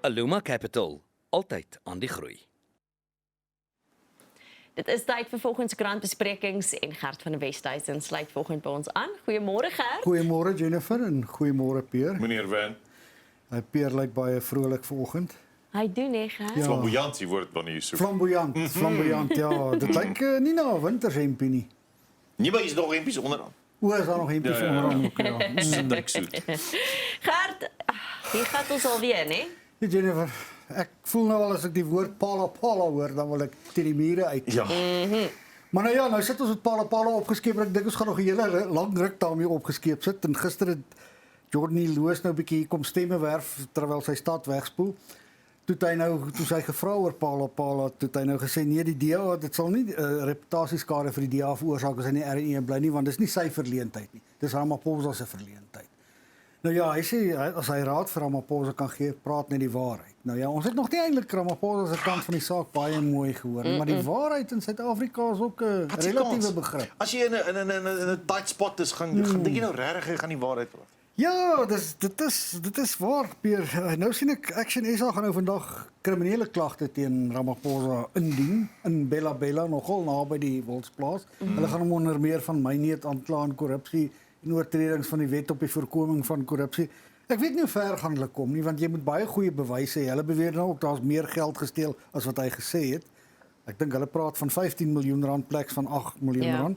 Aluma Capital, altyd aan die groei. Dit is tyd vir volgens krantbesprekings en Gert van der Westhuizen sluit volgend by ons aan. Goeiemôre Gert. Goeiemôre Jennifer en goeiemôre Peer. Meneer Van, Peer lyk baie vrolik vanoggend. Hy doen nie Gert. Ja. flamboyantie word wanneer jy soek. Flamboyant, ja. Dit lyk nie na 'n wintershempie nie. Nee, maar is nog hempies onderaan. O, is daar nog hempies Ja, ja. onderaan ook, ja. Soet, soet. Gert, hier gaat ons alweer, né? Ja, Jennifer, ek voel nou al as ek die woord pala hoor, dan wil ek teen die mure uit. Ja, Maar nou ja, nou sit ons met pala opgeskeep. Ek dink ons gaan nog 'n hele lang ruk daarmee opgeskeep sit. En gister het Jordan Loos nou 'n bietjie kom stemme werf terwyl sy stad wegspoel. Toe sy gevra oor pala, toe hy nou gesê nee, die DA, dit sal nie reputasieskade vir die DA veroorsaak as hy nie RE bly nie, want dis nie sy verleentheid nie. Dis Ramaphosa se verleentheid. Nou ja, hy sê as hy raad vir Ramaphosa kan gee, praat net die waarheid. Nou ja, ons het nog nie eintlik Ramaphosa se kant van die saak baie mooi gehoor nie, maar die waarheid in Suid-Afrika is ook 'n relatiewe begrip. As jy in 'n tight spot is, gaan dink jy nou regtig jy gaan die waarheid praat. Ja, dit is waar, Peer. Nou sien ek Action SA gaan nou vandag kriminele klagte teen Ramaphosa indien in Bella nogal naby die Wildsplaas. Hulle gaan hom onder meer van myneet aankla aan korrupsie en oortredings van die wet op die voorkoming van korrupsie. Ek weet nie hoe ver gaan hulle kom nie, want jy moet baie goeie bewyse hê. Hulle beweer nou ook daar's meer geld gesteel as wat hy gesê het. Ek dink hulle praat van 15 miljoen rand pleks van 8 miljoen rand.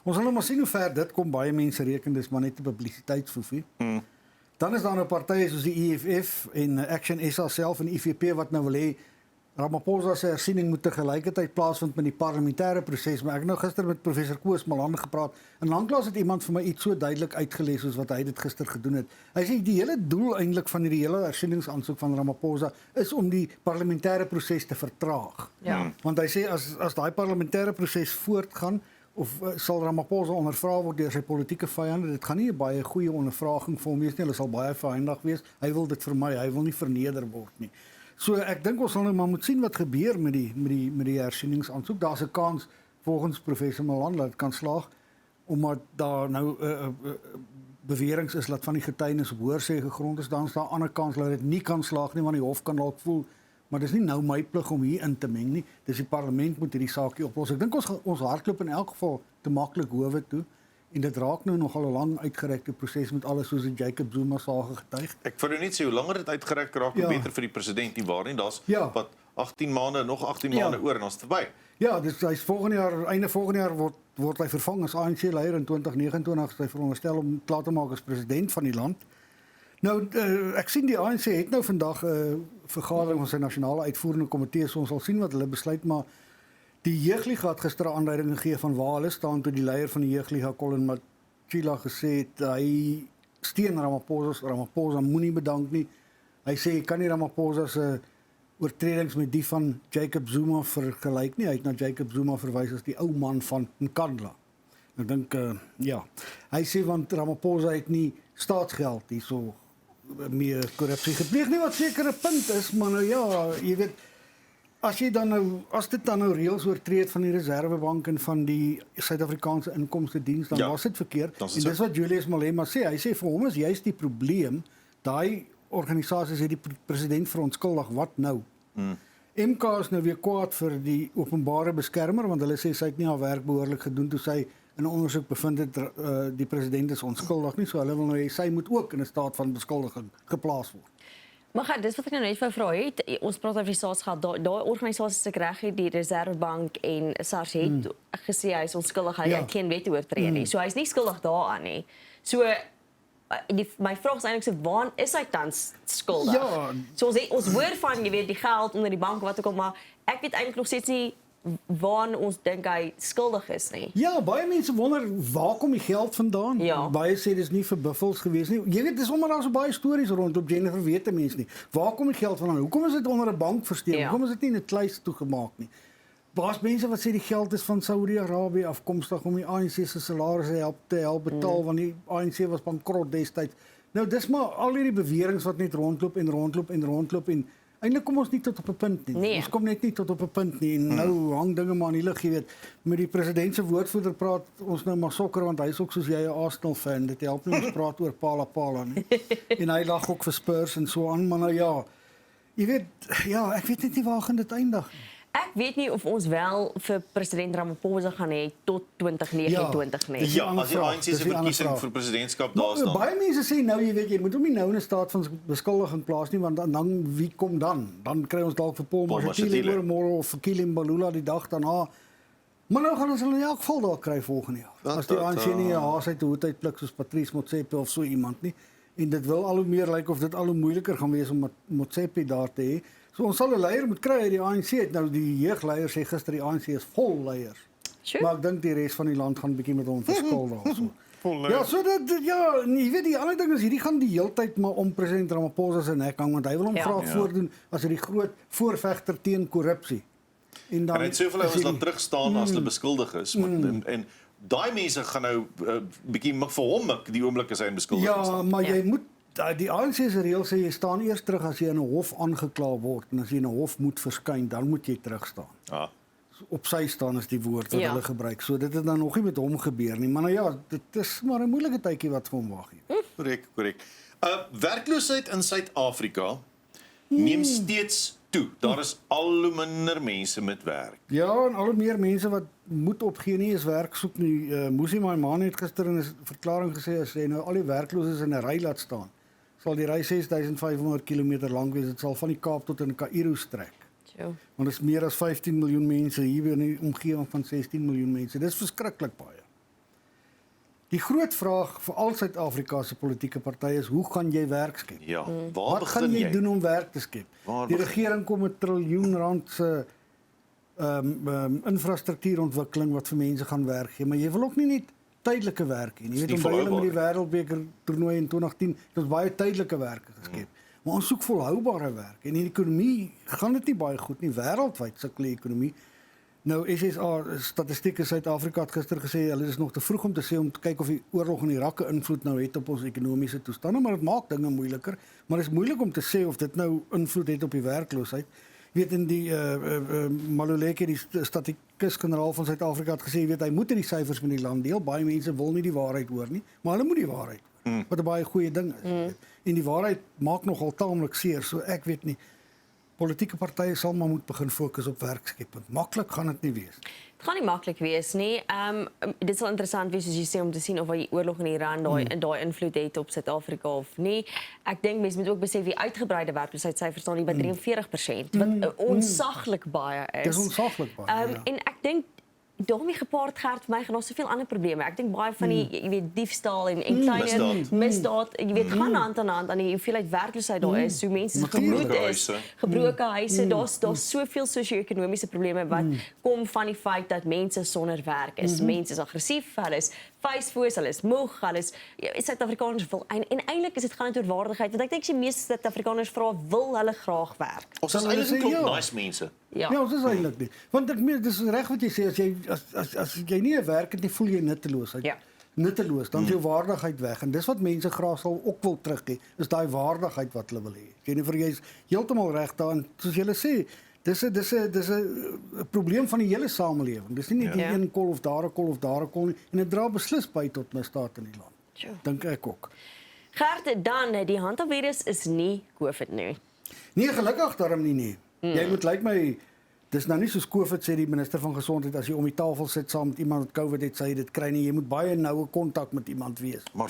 Ons sal nou maar sien hoe ver dit kom. Baie mense reken dis maar net 'n publisiteitsfoefie. Dan is daar nou partye soos die EFF en Action SA self en IFP wat nou wil hê Ramaphosa se hersiening moet te gelykheid plaasvind met die parlementêre proses, maar ek het nou gister met professor Koos Malan gepraat en lanklaas het iemand vir my iets so duidelik uitgelees soos wat hy dit gister gedoen het. Hy sê die hele doel eintlik van hierdie hele hersieningsaansoek van Ramaphosa is om die parlementêre proses te vertraag. Ja. Want hy sê as daai parlementêre proses voortgaan of sal Ramaphosa ondervra word deur sy politieke vyande, dit gaan nie 'n baie goeie ondervraging vir hom wees nie, hulle sal baie vyandig wees. Hy wil dit vermy, hy wil nie verneder word nie. So ek dink ons sal nou maar moet sien wat gebeur met die hersieningsaansoek. Daar's 'n kans volgens professor Malan dat dit kan slaag omdat daar nou beweringe is dat van die getuienis op hoorsê gegrond is. Dan is daar 'n ander kans dat dit nie kan slaag nie want die hof kan dalk voel maar dis nie nou my plig om hier in te meng nie. Dis die parlement moet hierdie saakie oplos. Ek dink ons hardloop in elk geval te maklik howe toe. En dit raak nou nogal 'n lang uitgerekte proses met alles soos die Jacob Zuma saak getuig. Ek vir jou net sê hoe langer dit uitgerek raak, hoe beter vir die president nie waar nie. Daar's wat 18 maande, nog 18 maande oor en ons verby. Ja, dis hy's einde volgende jaar word hy vervang as ANC leier in 2029. Hy veronderstel om klaar te maak as president van die land. Nou ek sien die ANC het nou vandag 'n vergadering van sy nasionale uitvoerende komitee, so ons sal sien wat hulle besluit, maar die Jeugliga het gister 'n aanduiding gegee van waar hulle staan toe die leier van die Jeugliga, Colin Matjila, gesê het hy steun Ramaphosa moenie bedank nie. Hy sê jy kan nie Ramaphosa se oortredings met die van Jacob Zuma vergelyk nie. Hy het na Jacob Zuma verwys as die ou man van Nkandla. Ek dink hy sê want Ramaphosa het nie staatsgeld hierso meer korrupsie gepleeg nie, wat seker 'n punt is, maar nou ja, jy weet as dit dan nou reëls oortree van die Reserwebank en van die Suid-Afrikaanse Inkomstediens, dan was dit verkeerd. En dis wat Julius Malema sê. Hy sê vir hom is juist die probleem, daai organisasies het die president verontskuldig, wat nou? MK is nou weer kwaad vir die openbare beskermer, want hulle sê sy het nie haar werk behoorlik gedoen toe sy in 'n ondersoek bevind het die president is onskuldig nie, so hulle wil nou hê sy moet ook in 'n staat van beskuldiging geplaas word. Maar dis wat ek nou net vir vra het. Ons praat oor die staatsgeld. Daai organisasies se reg het die Reserwebank en SARS het gesê hy is onskuldig, hy het geen wet oortree nie. So hy's nie skuldig daaraan nie. So my vraag is eintlik so waar is hy tans skuldig? Ja. So ons hoor van jy weet die geld onder die bank wat ook al, maar ek weet eintlik nog steeds nie waar ons dink hy skuldig is nie. Ja, baie mense wonder waar kom die geld vandaan? Ja. Baie sê dis nie vir buffels gewees nie. Jy weet dis omdat daar so baie stories rondop Jennifer weet mense nie. Waar kom die geld vandaan? Hoekom is dit onder 'n bank versteek? Hoekom is dit nie in 'n kluis toegemaak nie? Daar's mense wat sê die geld is van Saudi-Arabië afkomstig om die ANC se salarisse te help betaal want die ANC was bankrot destyds. Nou dis maar al hierdie beweringe wat net rondloop en eintlik kom ons nie tot op 'n punt nie. Nee. Ons kom net nie tot op 'n punt nie. En nou hang dinge maar in die lug, jy weet. Met die president se woordvoerder praat ons nou maar sokker want hy's ook soos jy 'n Arsenal fan. Dit help nie ons praat oor Pala nie. En hy lag ook vir Spurs en so aan, maar nou ja. Jy weet, ja, ek weet net nie waar gaan dit eindig nie. Ek weet nie of ons wel vir president Ramaphosa gaan hê tot 2029 nie. Dis die ander as die vraag, ANC dis se die ander verkiesing vraag. vir presidentskap Maar daar staan. baie mense sê nou, jy weet, jy moet hom nie nou in 'n staat van beskuldiging plaas nie, want dan wie kom dan? Dan kry ons dalk vir Paul Mashatile oormôre of vir Kili Mbalula die dag daarna. Maar nou gaan ons hulle in elk geval daar kry volgende jaar. As die ANC nie 'n haas uit die hoed uitpluk soos Patrice Motsepe of so iemand nie. En dit wil al hoe meer lyk of dit al hoe moeiliker gaan wees om Motsepe daar te hê. So ons sal 'n leier moet kry uit die ANC. Nou die jeugleiers sê gister die ANC is vol leiers. Sure. Maar ek dink die res van die land gaan 'n bietjie met hom verskil daarso. Vol Ja, so dat ja, jy weet die ander ding is hierdie gaan die heeltyd maar om president Ramaphosa se nek hang want hy wil hom graag voordoen as die groot voorvegter teen korrupsie. En hy het soveel ouens dan terug staan as hulle beskuldig is. En daai mense gaan nou bietjie vir hom die oomblik as hy beskuldig is. Ja, maar jy moet die ANC se reël sê jy staan eers terug as jy in 'n hof aangekla word en as jy in 'n hof moet verskyn, dan moet jy terug staan. Ja. Op sy staan is die woord wat hulle gebruik. So dit het dan nog nie met hom gebeur nie, maar nou ja, dit is maar 'n moeilike tydjie wat vir hom wag hier. Korrek. Werkloosheid in Suid-Afrika neem steeds toe. Daar is al hoe minder mense met werk. Ja, en al hoe meer mense wat moet opgee nie is werk soek nie. Musi Maimane het gister in 'n verklaring gesê as hy nou al die werklooses in 'n ry laat staan, sal die ry 6500 km lank wees. Dit sal van die Kaap tot in Kaïro strek. Sure. Want dit is meer as 15 miljoen mense hier in die omgewing van 16 miljoen mense. Dis verskriklik baie. Die groot vraag vir al Suid-Afrika se politieke partye is hoe gaan jy werk skep? Ja, waar Wat begin gaan jy jy? doen om werk te skep? Die regering kom met R1 triljoen se infrastruktuurontwikkeling wat vir mense gaan werk gee, maar jy wil ook nie net tydelike werk hê nie. Jy weet onthou hulle met die wêreldbeker toernooi in 2010, dit was baie tydelike werk geskep. Maar ons soek volhoubare werk en in die ekonomie gaan dit nie baie goed nie. Wêreldwyd sukkel die ekonomie. Nou SSA Statistiek Suid-Afrika het gister gesê hulle is nog te vroeg om te sê om te kyk of die oorlog in Irak 'n invloed nou het op ons ekonomiese toestande, maar dit maak dinge moeiliker. Maar dit is moeilik om te sê of dit nou invloed het op die werkloosheid. Jy weet in die Maluleke, die statistikus-generaal van Suid-Afrika het gesê, jy weet hy moet die syfers met die land deel. Baie mense wil nie die waarheid hoor nie, maar hulle moet die waarheid. Wat 'n baie goeie ding is. En die waarheid maak nogal taamlik seer, so ek weet nie. Politieke partye sal maar moet begin fokus op werkskepping. Maklik gaan dit nie wees. Het gaan nie maklik wees nie. Dit sal interessant wees soos jy sê om te sien of die oorlog in Iran daai invloed het op Suid-Afrika of nie. Ek dink mense moet ook besef die uitgebreide werkloosheidssyfers staan hier by 43%, wat onsaglik baie is. Dis onsaglik baie. Ja. En ek dink daarmee gepaard gehad vir my gaan daar soveel ander probleme. Ek dink baie van die jy weet diefstal en kleiner misdaad, jy weet gaan hand aan hand aan die hoeveelheid werkloosheid daar is. So mense gebroke is, gebroke huise, daar's soveel sosio-ekonomiese probleme wat kom van die feit dat mense sonder werk is. Mense is aggressief, hulle is facefoos, hulle is moeg, hulle is Suid-Afrikaners wil en eintlik is dit gaan oor waardigheid want ek dink die meeste Suid-Afrikaners vra wil hulle graag werk. Ons is eintlik klop nice mense. Ja, ons is eintlik nie. Want ek meen dis reg wat jy sê as jy nie 'n werk het nie, voel jy nutteloos. Ja. Nutteloos, dan is jou waardigheid weg en dis wat mense graag sal ook wil terug hê. Is daai waardigheid wat hulle wil hê. Jennifer, jy's heeltemal reg daarin. Soos jy sê, dis 'n probleem van die hele samelewing. Dis nie net die een kol of daar 'n kol of daar 'n kol nie en dit dra beslis by tot misdaad in die land. Sure. Dink ek ook. Gert, dan die hantavirus is nie COVID nie. Nee, gelukkig daarom nie. Jy moet lyk my dis nou nie soos COVID sê die minister van gesondheid as jy om die tafel sit saam met iemand wat COVID het, sê jy dit kry nie. Jy moet baie noue kontak met iemand wees. Maar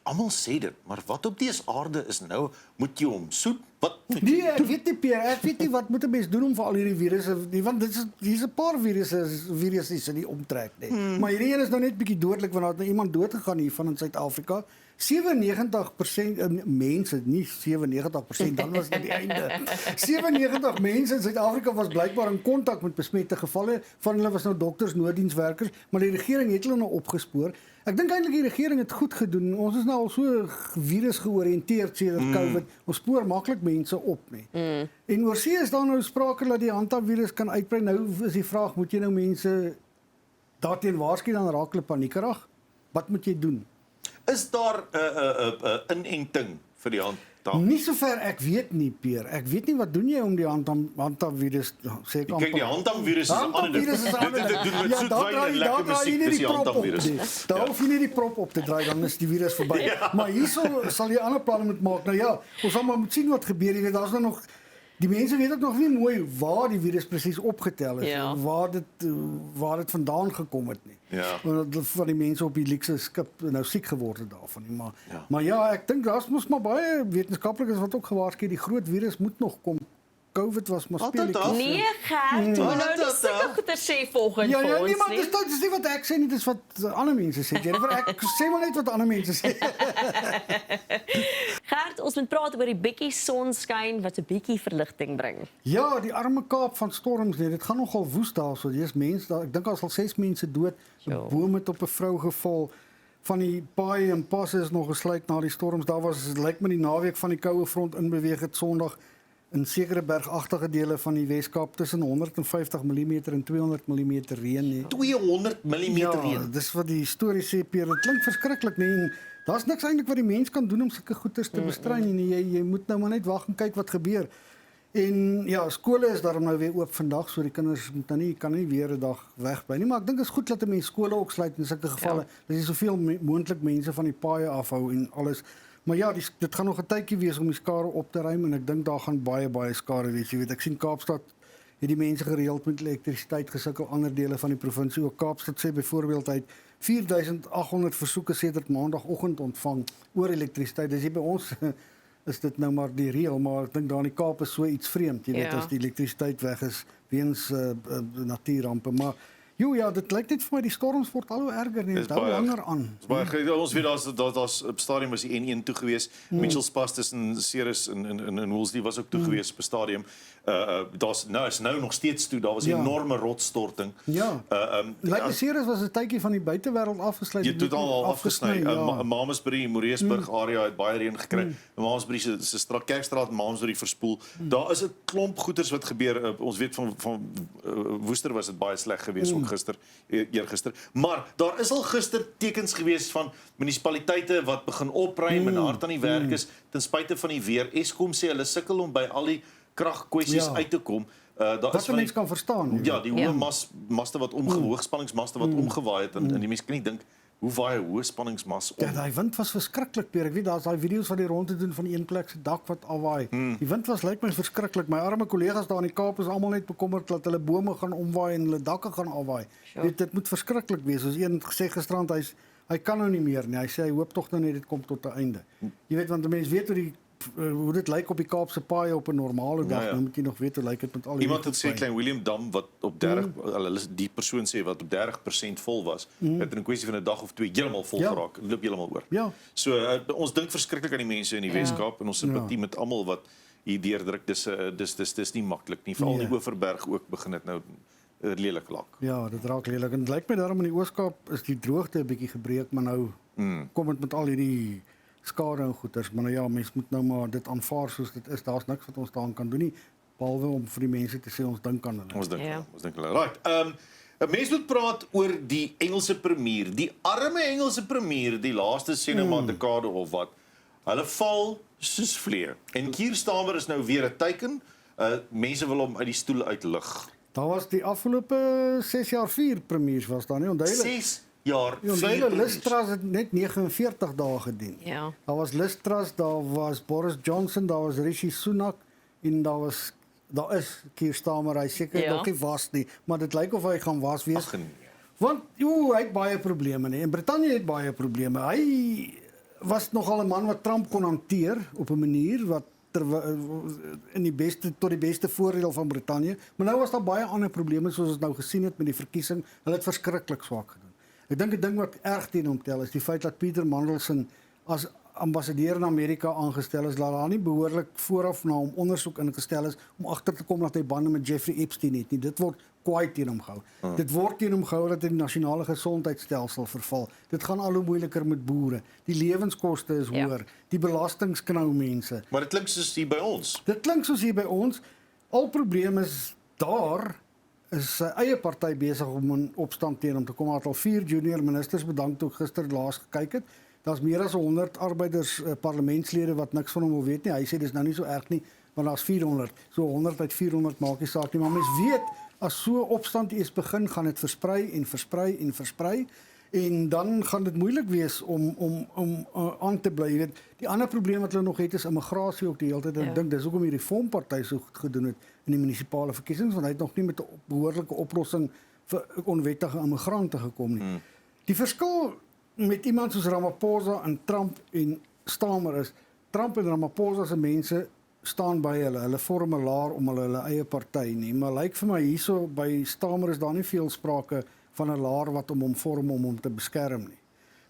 almal sê dit, maar wat op dese aarde is nou moet jy hom soet? Wat? Nee, ek weet nie Pierre, ek weet nie wat moet 'n mens doen om vir al hierdie virusse, want hier's 'n paar virusse in die omtrek net. Maar hierdie een is nou net bietjie dodelik want daar het nou iemand dood gegaan hier van in Suid-Afrika. 97% mense, nie 97%, dan was dit die einde. 97 mense in Suid-Afrika was blykbaar in kontak met besmette gevalle. Van hulle was nou dokters, nooddienswerkers, maar die regering het hulle nou opgespoor. Ek dink eintlik die regering het goed gedoen. Ons is nou al so virus georiënteerd sedert COVID. Ons spoor maklik mense op, nie. En oorsee is daar nou sprake dat die hantavirus kan uitbrei. Nou is die vraag, moet jy nou mense daarteen waarsku dan raak hulle paniekerig? Wat moet jy doen? Is daar 'n inenting vir die hand? Nie sover ek weet nie, Peer. Ek weet nie wat doen jy om die handtamvirus sê ek Kyk, die handtamvirus is 'n ander ding. Handtamvirus is 'n ander Dit doen met Ja, soet daar wyn draai en jy- lekker daar draai jy musiek, net dis die die prop op. handtamvirus. Daar hoef jy net die prop op te draai, dan is die virus verby. Maar hierso sal jy ander planne moet maak. Nou ja, ons sal maar moet sien wat gebeur. Jy weet, daar's nog die mense weet ook nog nie mooi waar die virus presies opgetel is, Ja. waar dit vandaan gekom het nie. Ja. Want van die mense op die Leekse skip nou siek geword het daarvan nie, Ja. maar ja, ek dink daar's mos maar baie wetenskaplikes wat ook gewaarsku die groot virus moet nog kom. COVID was maar Wat het speletjies. af? Nee, Gert, moet nou nie Wat sulke dan? goeie sê volgens Ja, ja, ons nee, maar nie. dis nie wat ek sê nie, dis wat ander mense sê. Jennifer, ek sê maar net wat ander mense sê. Gert, ons moet praat oor die bietjie sonskyn wat 'n bietjie verligting bring. Ja, die arme Kaap van storms net. Dit gaan nogal woes daarso. Dis mense daar. Ek dink daar sal 6 mense dood. 'n Jo. Boom het op 'n vrou geval. Van die paaie en passe is nog gesluit na die storms. Daar was lyk my die naweek van die koue front inbeweeg het Sondag in sekere bergagtige dele van die Wes-Kaap tussen 150 mm en 200 mm reën nie. 200 mm Ja, reën. dis wat die storie sê, Peer. Dit klink verskriklik nie. En daar's niks eintlik wat die mens kan doen om sulke goeters te bestry nie. Jy moet nou maar net wag en kyk wat gebeur. En ja, skole is daarom nou weer oop vandag, so die kinders moet nou nie kan nie weer 'n dag wegbly nie, maar ek dink dit is goed dat mense skole ook sluit in sulke gevalle. Ja. Dat jy soveel moontlik mense van die paaie afhou en alles. Maar ja, dit gaan nog 'n tydjie wees om die skare op te ruim en ek dink daar gaan baie skare wees. Jy weet, ek sien Kaapstad het die mense gereeld met elektrisiteit gesukkel, ander dele van die provinsie. Ook Kaapstad sê byvoorbeeld hy het 4800 versoeke sedert maandagooggend ontvang oor elektrisiteit. Dis hier by ons is dit nou maar die reël, maar ek dink daar in die Kaap is so iets vreemd, jy weet, Ja. as die elektrisiteit weg is weens natuurrampe. Maar ja, dit lyk net vir my die storms word al hoe erger en Dis dit hou baie erg. langer aan. Dis baie ons weet daar's op stadium was die N1 toe gewees. Mitchells Pass tussen Ceres en Woolsley was ook toe gewees op 'n stadium. Daar's nou nog steeds toe. Daar was 'n Ja. enorme rotsstorting. Ja. Lyk die Ceres was 'n tydjie van die buitewêreld afgesluit. Jy Die totaal al moet afgesny. ja. Mamasbury, Moreesburg area het baie reën gekry. Mamasbury se straat Kerkstraat, Mamasbury verspoel. Daar is 'n klomp goeters wat gebeur. Ons weet van Woester was dit baie sleg geweest ook gister, eergister. Maar daar is al gister tekens geweest van munisipaliteite wat begin opruim en hard aan die werk is ten spyte van die weer. Eskom sê hulle sukkel om by al die kragkwessies Ja. uit te kom. Daar Wat is 'n van mens die, kan verstaan. jy ja, weet. die hoë maste wat hoogspanningsmaste wat omgewaai het en die mense kan nie dink hoe waai 'n hoë spanningsmas om. Ja, daai wind was verskriklik, Peer. Ek weet daar's daai video's wat die rondte doen van die een plek se dak wat afwaai. Die wind was lyk my verskriklik. My arme kollegas daar in die Kaap is almal net bekommerd dat hulle bome gaan omwaai en hulle dakke gaan afwaai. Sure. Dit moet verskriklik wees. Ons een gesê gisterand hy kan nou nie meer nie. Hy sê hy hoop tog nou net dit kom tot 'n einde. Jy weet, want mense weet hoe dit lyk op die Kaapse paaie op 'n normale dag. Ja. Nou moet jy nog weet hoe lyk dit met al die Iemand het sê paaie. Klein Willem Dam wat op 30 die persoon sê wat op 30% vol was, het in 'n kwessie van 'n dag of twee heeltemal vol Ja. geraak. Dit loop heeltemal oor. Ja. So ons dink verskriklik aan die mense in die Wes-Kaap en ons simpatie met almal wat hier deurdruk. Dis nie maklik nie. Veral Nee. die Oeverberg ook begin dit nou lelik lak. Ja, dit raak lelik. En dit lyk my daarom in die Oos-Kaap is die droogte 'n bietjie gebreek, maar nou kom dit met al hierdie skade en goeters, maar nou ja, mense moet nou maar dit aanvaar soos dit is. Daar's niks wat ons daaraan kan doen nie, behalwe om vir die mense te sê ons dink aan hulle. Ons dink Ja. ons dink hulle. Right. 'n Mens moet praat oor die Engelse premier, die arme Engelse premier, die laaste sê nou maar dekade of wat. Hulle val soos vlee. En Keir Starmer is nou weer 'n teiken. Mense wil hom uit die stoel uitlig. Daar was die afgelope 6 jaar 4 premiers was daar nie. Onthou 6 jaar. Onthou vier Liz Truss het net 49 dae gedien. Ja. Daar was Liz Truss, daar was Boris Johnson, daar was Rishi Sunak en daar is Keir Starmer. Hy seker Ja. nog nie was nie, maar dit lyk of hy gaan was wees. Ag nee. Want hy het baie probleme nie. En Brittanje het baie probleme. Hy was nogal 'n man wat Trump kon hanteer op 'n manier wat tot die beste voordeel van Brittanje. Maar nou was daar baie ander probleme soos ons nou gesien het met die verkiesing. Hulle het verskriklik swak gedoen. Ek dink 'n ding wat erg teen hom tel is die feit dat Peter Mandelson as ambassadeur in Amerika aangestel is, dat daar nie behoorlik vooraf na hom ondersoek ingestel is om agter te kom dat hy bande met Jeffrey Epstein het nie. Dit word kwaai teen hom gehou. Dit word teen hom gehou dat hy die nasionale gesondheidstelsel verval. Dit gaan al hoe moeiliker met boere. Die lewenskoste is Ja. hoër. Die belastings knou mense. Maar dit klink soos hier by ons. Dit klink soos hier by ons. Al probleem is daar is sy eie party besig om in opstand teen hom te kom. Hy het al 4 junior ministers bedank toe gister laas gekyk het. Daar's meer as 100 arbeiders parlementslede wat niks van hom wil weet nie. Hy sê dis nou nie so erg nie, want daar's 400. So 100 uit 400 maak nie saak nie, maar mens weet as so opstand eers begin, gaan dit versprei en versprei en versprei. En dan gaan dit moeilik wees om aan te bly. Jy weet, die ander probleem wat hulle nog het is immigrasie ook die hele tyd. Ek dink dis hoekom die Reformparty so goed gedoen het in die munisipale verkiesings, want hy het nog nie met 'n behoorlike oplossing vir onwettige immigrante gekom nie. Die verskil met iemand soos Ramaphosa en Trump en Stamer is, Trump en Ramaphosa se mense staan by hulle. Hulle vorm 'n laar om hulle eie party nie, maar lyk vir my hierso by Stamer is daar nie veel sprake van 'n laar wat hom vorm om hom te beskerm nie.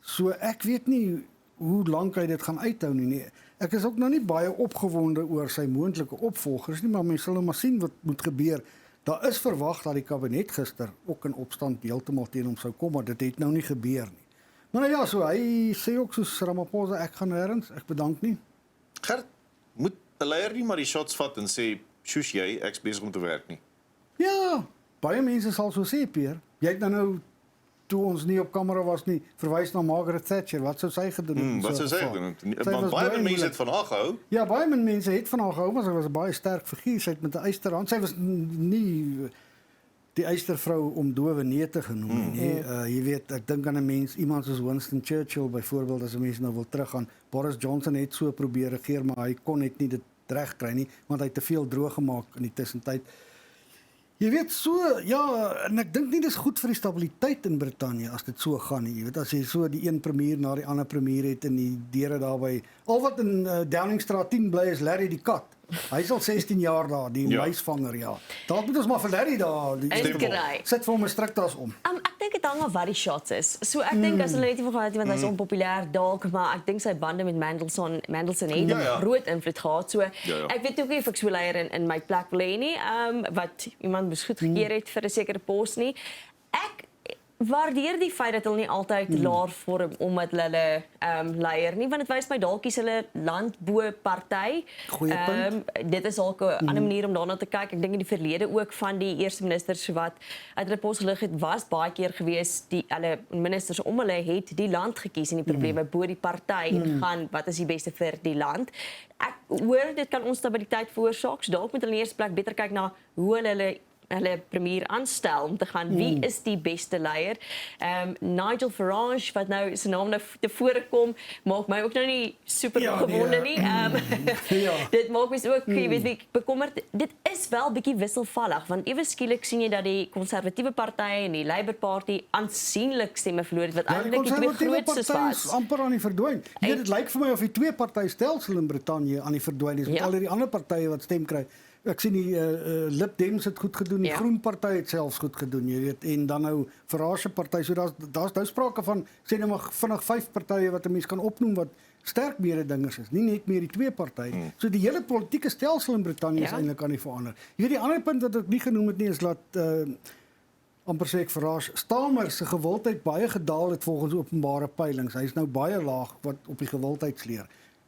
So ek weet nie hoe lank hy dit gaan uithou nie. Ek is ook nog nie baie opgewonde oor sy moontlike opvolgers nie, maar mense sal nou maar sien wat moet gebeur. Daar is verwag dat die kabinet gister ook in opstand heeltemal teen hom sou kom, maar dit het nou nie gebeur nie. Maar nou ja, so hy sê ook soos Ramaphosa, ek gaan nêrens, ek bedank nie. Gert, moet 'n leier nie maar die shots vat en sê, "Sjoes jy, ek's besig om te werk nie." Ja, baie mense sal so sê, Pierre. Jy het nou toe ons nie op kamera was nie, verwys na Margaret Thatcher. Wat sou sy gedoen het? Wat sou sy gedoen het? Want baie mense het van haar gehou. Ja, baie mense het van haar gehou, maar sy was 'n baie sterk figuur. Sy het met 'n ysterhand. Sy was nie die ystervrou om dowe nee te genoem nie. Jy weet, ek dink aan 'n mens, iemand soos Winston Churchill byvoorbeeld, as 'n mens nou wil teruggaan. Boris Johnson het so probeer regeer, maar hy kon net nie dit reg kry nie, want hy het te veel droog gemaak in die tussentyd. Jy weet so, ja, en ek dink nie dis goed vir die stabiliteit in Brittanje as dit so gaan nie. Jy weet, as jy so die een premier na die ander premier het en die deure daarby. Al wat in Downingstraat 10 bly is Larry die kat. Hy is al 16 jaar daar, die muisvanger, ja. Dalk moet ons maar vir Larry daar sit vir hom 'n striktas om. Ek dink dit hang af wat die shots is. So ek dink as hulle net nie gehad het want hy's onpopulêr dalk, maar ek dink sy bande met Mandelson het 'n groot invloed gehad. So ek weet ook nie of ek so leier in my plek wil hê nie, wat iemand moes goedgekeur het vir 'n sekere pos nie. Ek waardeer die feit dat hulle nie altyd laar vorm omdat hulle leier nie, want dit wys my dalk kies hulle land bo party. Goeie punt. Dit is ook 'n ander manier om daarna te kyk. Ek dink in die verlede ook van die eerste ministers wat uit hulle pos gelig het, was baie keer gewees die hulle ministers om hulle het die land gekies en die probleme bo die party en gaan wat is die beste vir die land. Ek hoor dit kan onstabiliteit veroorsaak. So dalk moet hulle in die eerste plek beter kyk na hoe hulle premier aanstel om te gaan wie is die beste leier. Nigel Farage wat nou sy naam nou tevore kom, maak my ook nou nie super opgewonde nie. Dit maak my ook, jy weet, ek bekommerd. Dit is wel bietjie wisselvallig want ewe skielik sien jy dat die konservatiewe partye en die Labour Party aansienlik stemme verloor het wat eintlik die twee grootstes was. Amper aan die verdwyn. Jy weet, dit lyk vir my of die twee party stelsel in Brittanje aan die verdwyn is met al die ander partye wat stem kry. Ek sien die Lib Dems het goed gedoen, die Groen Party het selfs goed gedoen, jy weet, en dan nou Farage party, so daar's nou sprake van sê nou maar vinnig 5 partye wat 'n mens kan opnoem wat sterk mededingers is, nie net meer die twee partye. So die hele politieke stelsel in Brittanje is eintlik aan die verander. Jy weet die ander punt wat ek nie genoem het nie is dat amper sê ek Farage, Stamer se gewildheid baie gedaal het volgens openbare peilings. Hy is nou baie laag wat op die gewildheidsleer.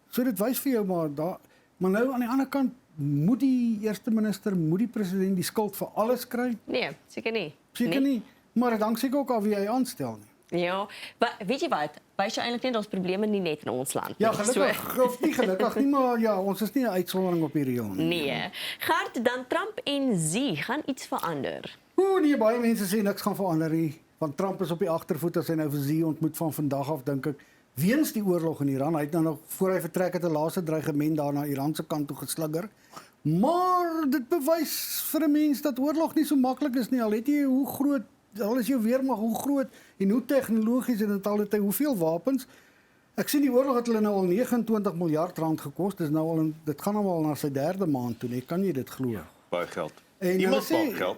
So dit wys vir jou maar nou aan die ander kant moet die eerste minister, moet die president die skuld vir alles kry? Nee, seker nie. Seker nie, maar dan seker ook al wie hy aanstel nie. Ja, maar weet jy wat? Wys jy eintlik net ons probleme nie net in ons land nie. Ja, gelukkig, of nie gelukkig nie, maar ja, ons is nie 'n uitsondering op die reël nie. Nee. Gert, dan Trump en Xi gaan iets verander. Nee, baie mense sê niks gaan verander nie, want Trump is op die agtervoet as hy nou vir Xi ontmoet van vandag af, dink ek. Weens die oorlog in Iran, hy het nou nog voor hy vertrek het 'n laaste dreigement daar na Iran se kant toe geslingger. Maar dit bewys vir 'n mens dat oorlog nie so maklik is nie. Al het jy hoe groot, al is jou weermag hoe groot en hoe tegnologies en dit al het hy hoeveel wapens. Ek sien die oorlog het hulle nou al 29 miljard rand gekos. Dis nou al dit gaan nou al na sy 3de maand toe, kan jy dit glo? Baie geld. En Iemand maak geld.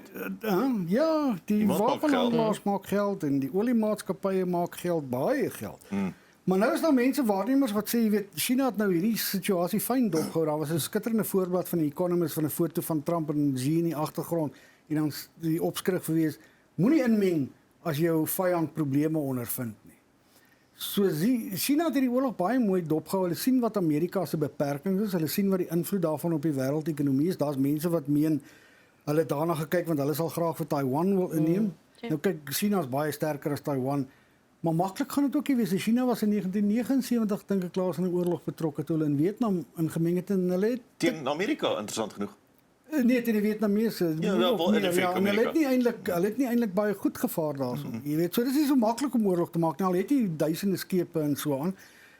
Ja, die wapenhandelaars maak geld en die oliemaatskappye maak geld, baie geld. Maar nou is daar mense waarnemers wat sê, jy weet, China het nou hierdie situasie fyn dopgehou. Daar was 'n skitterende voorblad van die Economist van 'n foto van Trump en Xi in die agtergrond en dan die opskrif gewees: moenie inmeng as jou vyand probleme ondervind nie. So China het hierdie oorlog baie mooi dopgehou. Hulle sien wat Amerika se beperkings is, hulle sien wat die invloed daarvan op die wêreldekonomie is. Daar's mense wat meen hulle het daarna gekyk want hulle sal graag vir Taiwan wil inneem. Nou kyk, China is baie sterker as Taiwan. Maar maklik gaan dit ook nie wees. China was in 1979 dink ek laas in 'n oorlog betrokke toe hulle in Vietnam ingemeng het en hulle het Teen Amerika, interessant genoeg. nee, teen die Vietnamese. Ja, wel in en hulle Amerika. het nie eintlik baie goed gevaar daarso. Jy weet, so dis nie so maklik om oorlog te maak nie. Al het jy duisende skepe en so aan.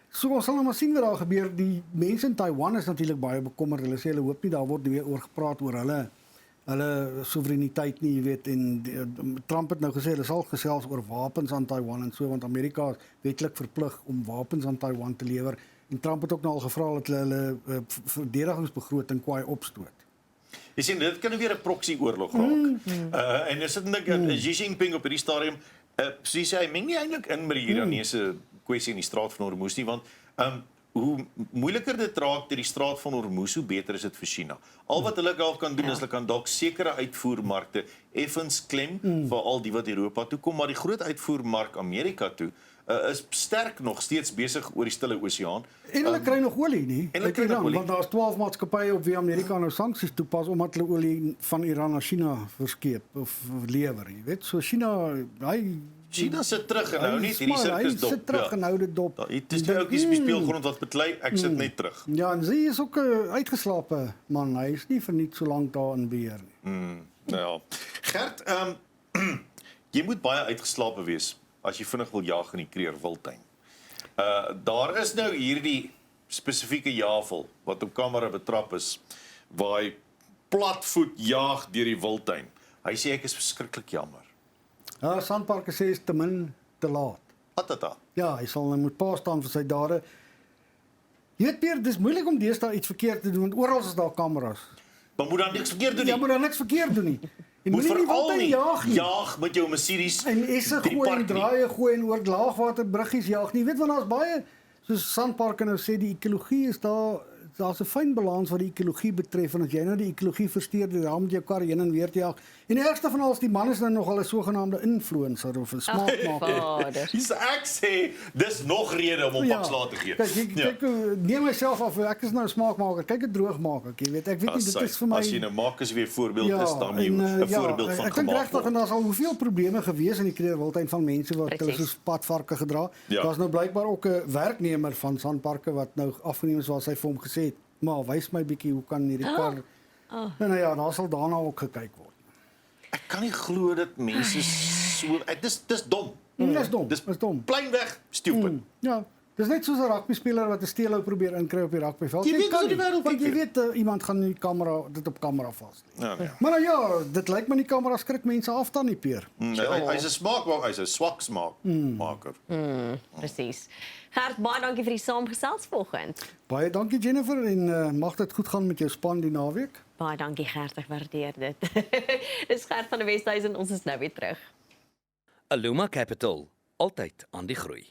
So ons sal nou maar sien wat daar gebeur. Die mense in Taiwan is natuurlik baie bekommerd. Hulle sê hulle hoop nie daar word weer oor gepraat oor hulle soewereiniteit nie, jy weet, en Trump het nou gesê hulle sal gesels oor wapens aan Taiwan en so, want Amerika is wetlik verplig om wapens aan Taiwan te lewer. En Trump het ook nou al gevra dat hulle verdedigingsbegroting kwaai opstoot. Jy sien, dit kan weer 'n proxy oorlog raak. En as dit dink Xi Jinping op hierdie stadium, soos hy meng nie eintlik in met die Iranese kwessie in die straat van Hormuz nie, want hoe moeiliker dit raak deur die straat van Hormuz, hoe beter is dit vir China. Al wat hulle dalk kan doen is hulle kan dalk sekere uitvoermarkte effens klem vir al die wat Europa toe kom, maar die groot uitvoermark Amerika toe is sterk nog steeds besig oor die Stille Oseaan. En hulle kry nog olie nie. En hulle kry nog olie. Want daar's 12 maatskappye op wie Amerika nou sanksies toepas omdat hulle olie van Iran na China verskeep of lewer, jy weet. So China sit terug en hou net hierdie sirkus dop. Hy sit terug en hou dit dop. Dit is twee ouetjies op die speelgrond wat beklei, ek sit net terug. Ja, en sy is ook 'n uitgeslape man. Hy is nie vir niks so lank daar in beheer nie. Nou ja. Gert, jy moet baie uitgeslape wees as jy vinnig wil jaag in die Kruger Wildtuin. Daar is nou hierdie spesifieke javel wat op kamera betrap is, waar hy platvoet jaag deur die wildtuin. Hy sê ek is verskriklik jammer. Ja, Sandparke sê is te min, te laat. Atata. Ja, hy sal nou moet pa staan vir sy dade. Jy weet Pierre, dis moeilik om deesdae iets verkeerd te doen want oral is daar kameras. Maar moet dan niks verkeerd doen nie. Ja, moet dan niks verkeerd doen nie. Jy moet nie die veral wildtuin nie jaag nie. jaag met jou Mercedes. En esse deur die gooi en park nie. draaie gooi en oor laagwaterbruggies jaag nie. Jy weet want daar's baie soos Sandparke nou sê die ekologie is daar's 'n fyn balans wat die ekologie betref en as jy nou die ekologie versteur deur daar met jou kar heen en weer te jaag. En die ergste van alles die man is nou nogal 'n sogenaamde influencer of 'n smaakmaker. Vader. Dis ek sê dis nog rede om hom pakslae te gee. Kyk, neem myself af, ek is nou 'n smaakmaker. Kyk dit droog maak ek, jy weet. Ek weet nie dit is vir my as jy nou maak as weer voorbeeld is dan jy 'n voorbeeld van ek dink gemaak regtig en word. daar's al hoeveel probleme gewees in die Kruger Wildtuin van mense wat hulle Precies. soos padvarke gedra. Ja. Daar's nou blykbaar ook 'n werknemer van Sandparke wat nou afgeneem is waar sy vir hom gesê het, "Maar wys my bietjie hoe kan hierdie kar." Nou ja, daar sal daarna ook gekyk word. Ek kan nie glo dat mense so dis dom. Dis dom. Dis Dis dom. Pleinweg stupid. Ja. Dis net soos 'n rugbyspeler wat 'n steelhou probeer inkry op die rugbyveld. Jy weet kan hoe die nie, wêreld want jy werk. weet iemand gaan die kamera dit op kamera vas lê. Ja, nee. Maar nou ja, dit lyk my die kamera skrik mense af dan nie Peer. Hy's 'n smaakmaker, hy's 'n swak smaakmaker. Presies. Gert, baie dankie vir die saamgesels vanoggend. Baie dankie Jennifer en mag dit goed gaan met jou span die naweek. Baie dankie Gert, ek waardeer dit. Dis Gert van die Westhuizen, ons is nou weer terug. Aluma Capital, altyd aan die groei.